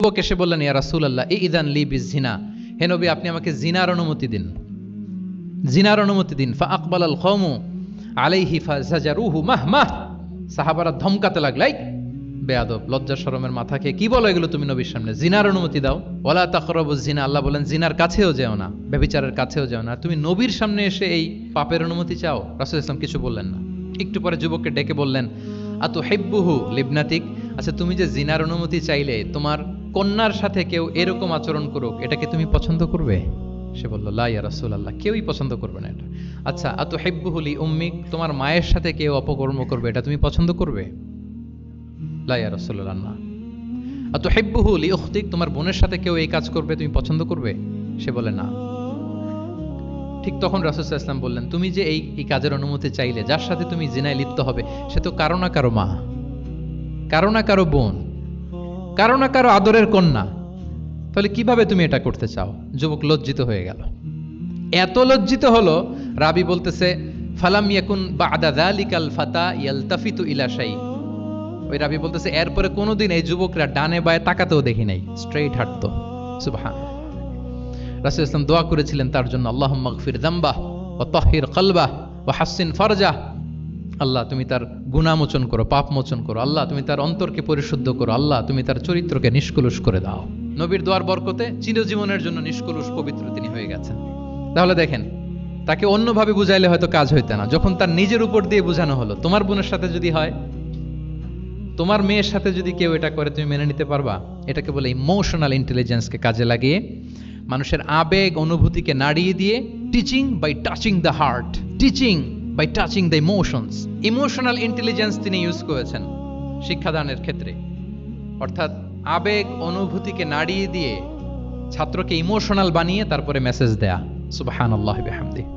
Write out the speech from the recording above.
যুবক এসে বললেন, ইয়া রাসূলুল্লাহ ইযান লি বিজিনা, হে নবী আপনি আমাকে জিনার অনুমতি দিন, জিনার অনুমতি দিন। ফা আকবালাল কওমু আলাইহি ফাজাজারুহু মাহমাহ, সাহাবারা ধমকাতে লাগলাই, বেয়াদব, লজ্জা শরমের মাথা খেয়ে কি বলো এগুলো তুমি নবীর সামনে, জিনার অনুমতি দাও। ওয়ালা তাকরাবুজ জিনা, আল্লাহ বলেন জিনার কাছেও যেও না, ব্যভিচারের কাছেও যেও না, তুমি নবীর সামনে এসে এই পাপের অনুমতি চাও। রাসূল ইসলাম কিছু বললেন না। একটু পরে যুবককে ডেকে বললেন, আতুহিব্বুহু লিবনাতিক, আচ্ছা তুমি যে জিনার অনুমতি চাইলে তোমার কন্যার সাথে কেউ এরকম আচরণ করুক, এটাকে তুমি পছন্দ করবে? সে বলল, লা ইয়া রাসূলুল্লাহ, কেউই পছন্দ করবে না এটা। আচ্ছা আতুহিব্বুহু লি উম্মিক, তোমার মায়ের সাথে কেউ অপকর্ম করবে, এটা তুমি পছন্দ করবে? লা ইয়া রাসূলুল্লাহ, না। আতুহিব্বুহু লি উখতিক, তোমার বোনের সাথে কেউ এই কাজ করবে, তুমি পছন্দ করবে? সে বলে না। ঠিক তখন রাসূল সাল্লাল্লাহু আলাইহি ওয়াসাল্লাম বললেন, তুমি যে এই কাজের অনুমতি চাইলে, যার সাথে তুমি জিনায় লিপ্ত হবে, সে তো কারো না কারো মা, কারো না কারো বোন, কারো না কারো আদরের কন্যা, তাহলে কিভাবে তুমি এটা করতে চাও? যুবক লজ্জিত হয়ে গেল, এত লজ্জিত হলো, রাবি বলতেছে ফালাম ইয়াকুন বা'দা যালিকাল ফাতা ইয়ালতাফিতু ইলা শাই, ওই রাবি বলতেছে এরপরে কোনোদিন এই যুবকরা ডানে বায়ে তাকাতেও দেখি নাই, স্ট্রেইট হাঁটতো। সুবহানাল্লাহ। রাসূল ইসলাম দোয়া করেছিলেন তার জন্য, আল্লাহুম্মা গফির যামবাহ ওয়া তাহহির কলবাহ ওয়া হাসসিন ফারজাহ, আল্লাহ তুমি তার গুনাহ মোচন করো, পাপ মোচন করো, আল্লাহ তুমি তার অন্তরকে পরিশুদ্ধ করো, আল্লাহ তুমি তার চরিত্রকে নিষ্কলুষ করে দাও। নবীর দোয়ার বরকতে চিরজীবনের জন্য নিষ্কলুষ পবিত্র তিনি হয়ে গেছেন। তাহলে দেখেন, তাকে অন্যভাবে বুঝাইলে হয়তো কাজ হইতে না, যখন তার নিজের উপর দিয়ে বোঝানো হলো, তোমার বোনের সাথে যদি হয়, তোমার মেয়ের সাথে যদি কেউ এটা করে, তুমি মেনে নিতে পারবা? এটাকে বলে ইমোশনাল ইন্টেলিজেন্সকে কাজে লাগিয়ে, মানুষের আবেগ অনুভূতিকে নাড়িয়ে দিয়ে, teaching by touching the heart, teaching by touching the emotions, emotional intelligence তিনি ইউজ করেছেন শিক্ষাদানের ক্ষেত্রে। অর্থাৎ আবেগ অনুভূতিকে নাড়িয়ে দিয়ে ছাত্রকে ইমোশনাল বানিয়ে তারপরে মেসেজ দেয়া। সুবহানাল্লাহি ওয়া বিহামদিহি।